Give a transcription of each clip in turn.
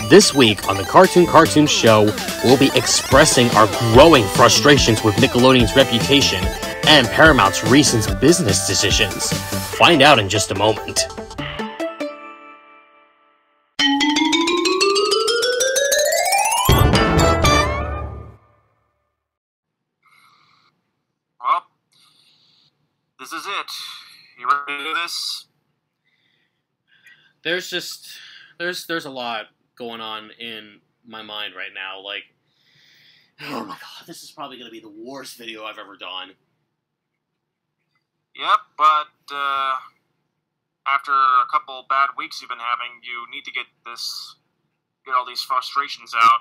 This week on the Cartoon Show, we'll be expressing our growing frustrations with Nickelodeon's reputation and Paramount's recent business decisions. Find out in just a moment. Well, this is it. You ready to do this? There's a lot going on in my mind right now. Like, oh my god, this is probably going to be the worst video I've ever done. Yep, but after a couple bad weeks you've been having, you need to get all these frustrations out.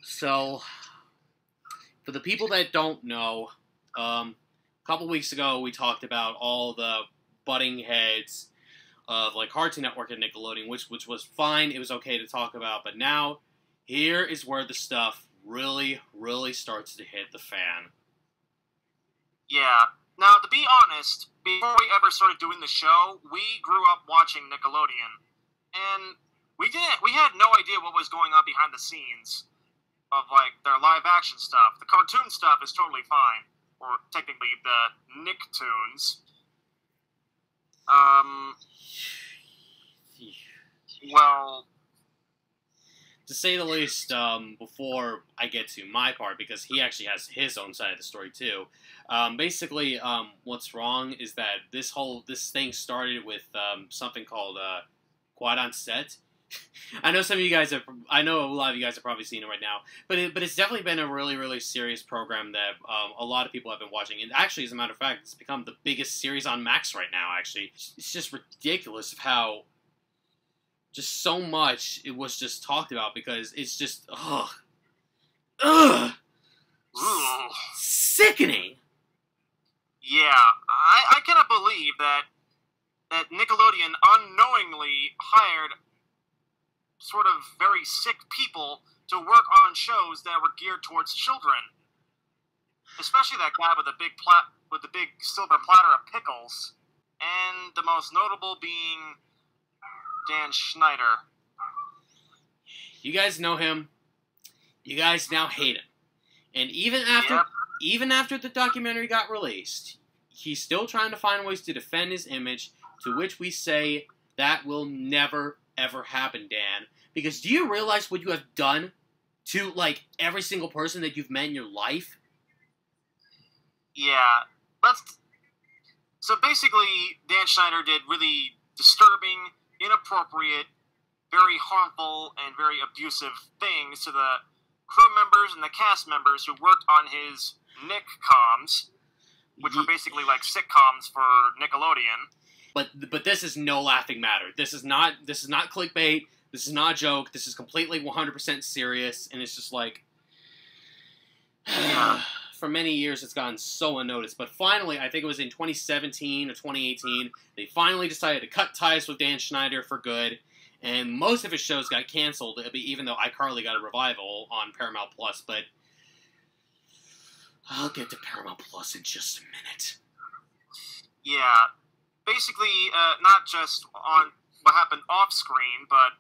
So, for the people that don't know, a couple weeks ago we talked about all the butting heads of like Cartoon Network and Nickelodeon, which was fine. It was okay to talk about, but now here is where the stuff really starts to hit the fan. Yeah. Now, to be honest, before we ever started doing the show, we grew up watching Nickelodeon, and we had no idea what was going on behind the scenes of like their live action stuff. The cartoon stuff is totally fine, or technically the Nicktoons. Well, to say the least, before I get to my part, because he actually has his own side of the story too. Basically, what's wrong is that this thing started with something called Quad on Set. I know some of you guys have. I know a lot of you guys have probably seen it right now, but it's definitely been a really serious program that a lot of people have been watching. And actually, as a matter of fact, it's become the biggest series on Max right now. Actually, it's just ridiculous of how just so much it was just talked about, because it's just sickening. Yeah, I cannot believe that Nickelodeon unknowingly hired sort of very sick people to work on shows that were geared towards children. Especially that guy with the big silver platter of pickles, and the most notable being Dan Schneider. You guys know him. You guys now hate him. And even after the documentary got released, he's still trying to find ways to defend his image, to which we say that will never ever happen, Dan. Because do you realize what you have done to, like, every single person that you've met in your life? Yeah. So basically, Dan Schneider did really disturbing, inappropriate, very harmful, and very abusive things to the crew members and the cast members who worked on his Nick-coms, which were basically like sitcoms for Nickelodeon. But this is no laughing matter. This is not clickbait. This is not a joke. This is completely 100% serious, and it's just like, for many years it's gotten so unnoticed. But finally, I think it was in 2017 or 2018, they finally decided to cut ties with Dan Schneider for good, and most of his shows got canceled, even though iCarly got a revival on Paramount Plus. But I'll get to Paramount Plus in just a minute. Yeah. Basically, not just on what happened off-screen, but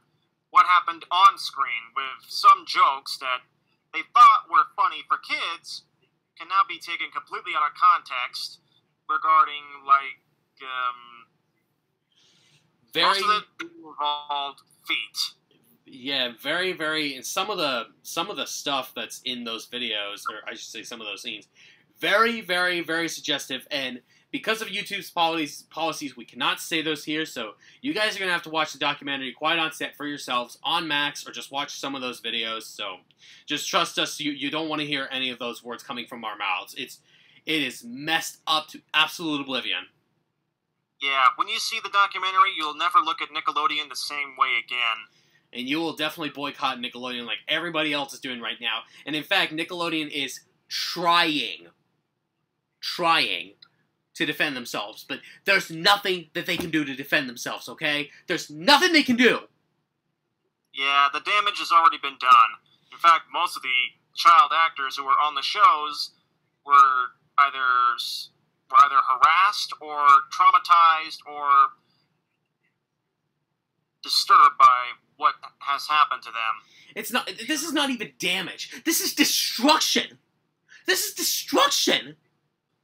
what happened on-screen, with some jokes that they thought were funny for kids can now be taken completely out of context regarding, like, most of it involved feet. Yeah, very, and some of the stuff that's in those videos, or I should say some of those scenes, very suggestive, and because of YouTube's policies, we cannot say those here, so you guys are going to have to watch the documentary Quiet on Set for yourselves on Max, or just watch some of those videos. So just trust us, you don't want to hear any of those words coming from our mouths. It is messed up to absolute oblivion. Yeah, when you see the documentary, you'll never look at Nickelodeon the same way again. And you will definitely boycott Nickelodeon like everybody else is doing right now. And in fact, Nickelodeon is trying to defend themselves, but there's nothing that they can do to defend themselves, okay? There's nothing they can do! Yeah, the damage has already been done. In fact, most of the child actors who were on the shows were either harassed or traumatized or disturbed by what has happened to them. It's not. This is not even damage. This is destruction. This is destruction.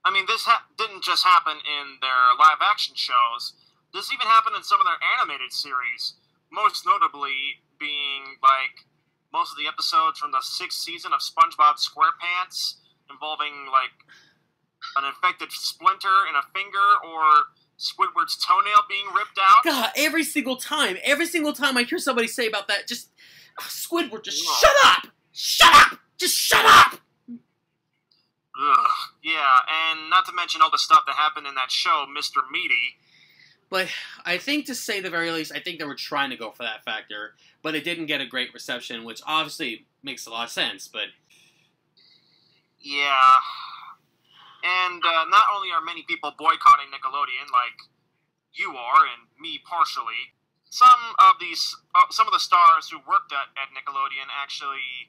I mean, this didn't just happen in their live-action shows. This even happened in some of their animated series. Most notably being, like, most of the episodes from the 6th season of SpongeBob SquarePants involving, like, an infected splinter in a finger or Squidward's toenail being ripped out. God, every single time I hear somebody say about that, just, Squidward, just shut up! Shut up! Just shut up! Ugh, yeah, and not to mention all the stuff that happened in that show, Mr. Meaty. But I think, to say the very least, I think they were trying to go for that factor, but it didn't get a great reception, which obviously makes a lot of sense, but... Yeah. And not only are many people boycotting Nickelodeon, like you are, and me partially, some of the stars who worked at Nickelodeon actually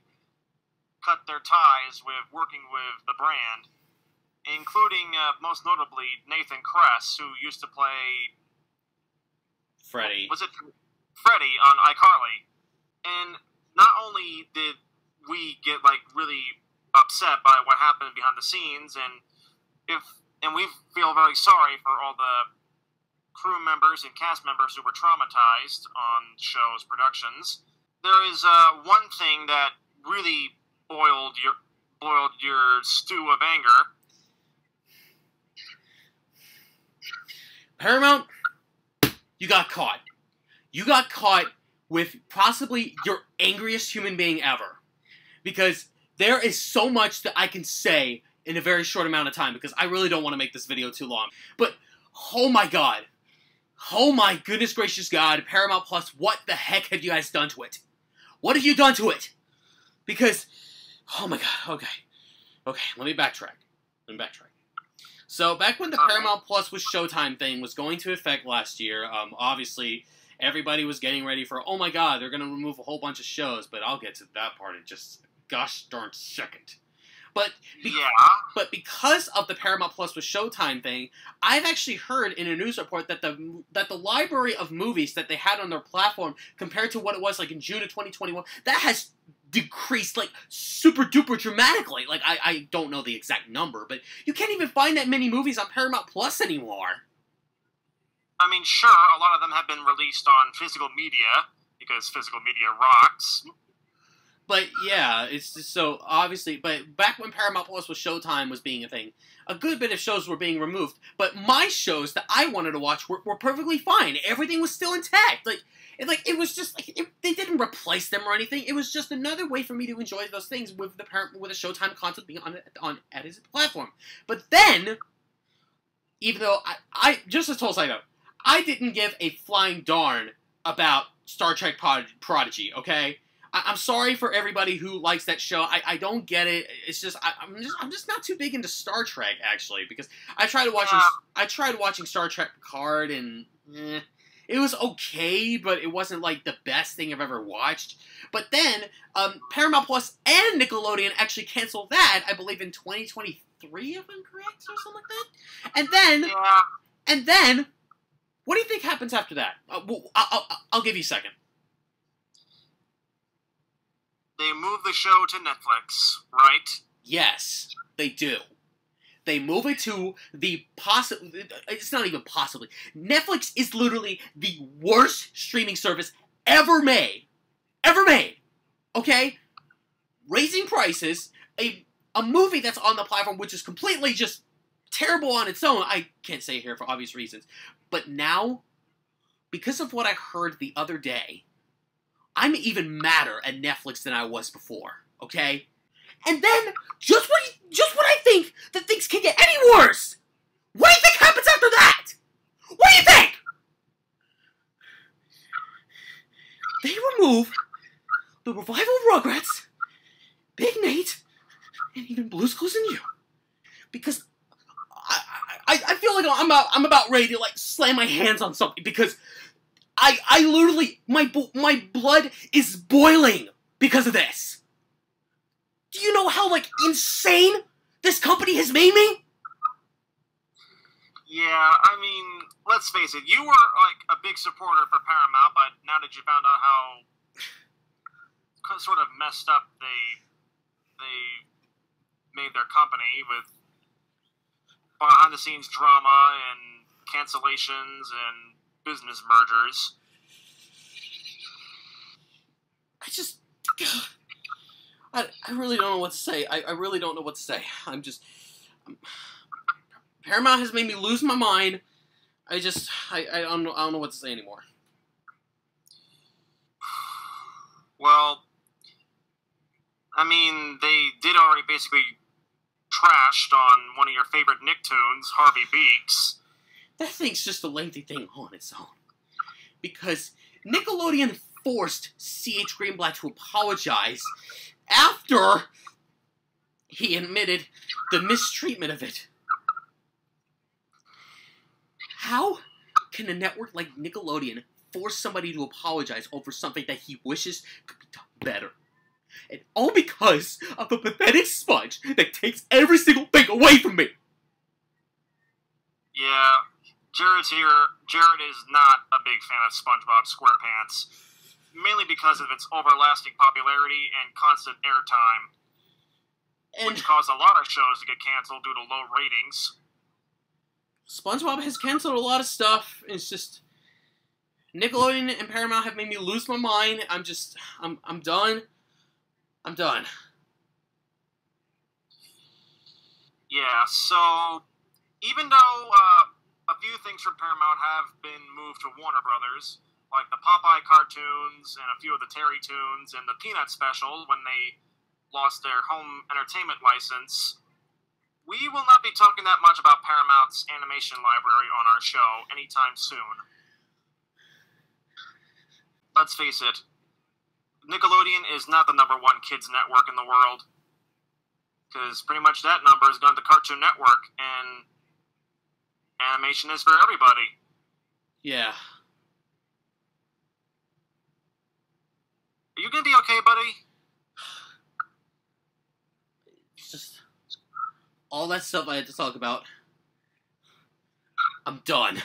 cut their ties with working with the brand, including, most notably, Nathan Kress, who used to play... Freddie. Was it Freddie on iCarly? And not only did we get, like, really upset by what happened behind the scenes, and we feel very sorry for all the crew members and cast members who were traumatized on the show's productions, there is one thing that really boiled your stew of anger. Paramount, you got caught. You got caught with possibly your angriest human being ever. Because there is so much that I can say in a very short amount of time, because I really don't want to make this video too long. But, oh my god. Oh my goodness gracious god, Paramount Plus, what the heck have you guys done to it? What have you done to it? Because, oh my god, okay, let me backtrack. So, back when the Paramount Plus with Showtime thing was going to effect last year, obviously, everybody was getting ready for, oh my god, they're going to remove a whole bunch of shows, but I'll get to that part in just a gosh darn second. But because of the Paramount Plus with Showtime thing, I've actually heard in a news report that the library of movies that they had on their platform, compared to what it was like in June of 2021, that has decreased like super duper dramatically. Like I don't know the exact number, but you can't even find that many movies on Paramount Plus anymore. I mean, sure, a lot of them have been released on physical media because physical media rocks. But yeah, it's just so obviously. But back when Paramount Plus with Showtime was being a thing, a good bit of shows were being removed. But my shows that I wanted to watch were perfectly fine. Everything was still intact. It was just like they didn't replace them or anything. It was just another way for me to enjoy those things with the Showtime content being on at its platform. But then, even though I just as total side note, I didn't give a flying darn about Star Trek Prodigy. Okay. I'm sorry for everybody who likes that show. I don't get it. It's just I'm just not too big into Star Trek actually, because I tried watching Star Trek Picard and it was okay, but it wasn't like the best thing I've ever watched. But then Paramount Plus and Nickelodeon actually canceled that, I believe in 2023, if I'm correct, or something like that. And then what do you think happens after that? I'll give you a second. They move the show to Netflix, right? Yes, they do. They move it to the it's not even possibly. Netflix is literally the worst streaming service ever made. Ever made. Okay? Raising prices, a movie that's on the platform which is completely just terrible on its own. I can't say it here for obvious reasons. But now, because of what I heard the other day, I'm even madder at Netflix than I was before, okay? And then, just when I think that things can get any worse, what do you think happens after that? What do you think? They remove the revival of Rugrats, Big Nate, and even Blue's Clues and You. Because I feel like I'm about ready to, like, slam my hands on something, because I literally, my blood is boiling because of this. Do you know how, like, insane this company has made me? Yeah, I mean, let's face it, you were, like, a big supporter for Paramount, but now that you found out how sort of messed up they made their company with behind the scenes drama and cancellations and business mergers. I really don't know what to say. I really don't know what to say. Paramount has made me lose my mind. I don't know what to say anymore. Well, I mean, they did already basically trashed on one of your favorite Nicktoons, Harvey Beaks. That thing's just a lengthy thing on its own. Because Nickelodeon forced C.H. Greenblatt to apologize after he admitted the mistreatment of it. How can a network like Nickelodeon force somebody to apologize over something that he wishes could be done better? And all because of a pathetic sponge that takes every single thing away from me! Yeah, Jared's here. Jared is not a big fan of SpongeBob SquarePants, mainly because of its everlasting popularity and constant airtime, which caused a lot of shows to get canceled due to low ratings. SpongeBob has canceled a lot of stuff. It's just Nickelodeon and Paramount have made me lose my mind. I'm done. I'm done. Yeah, so even though a few things from Paramount have been moved to Warner Brothers, like the Popeye cartoons and a few of the Terry Toons and the Peanut special when they lost their home entertainment license, we will not be talking that much about Paramount's animation library on our show anytime soon. Let's face it, Nickelodeon is not the #1 kids network in the world, because pretty much that number has gone to Cartoon Network, and animation is for everybody. Yeah. Are you gonna be okay, buddy? It's just all that stuff I had to talk about. I'm done.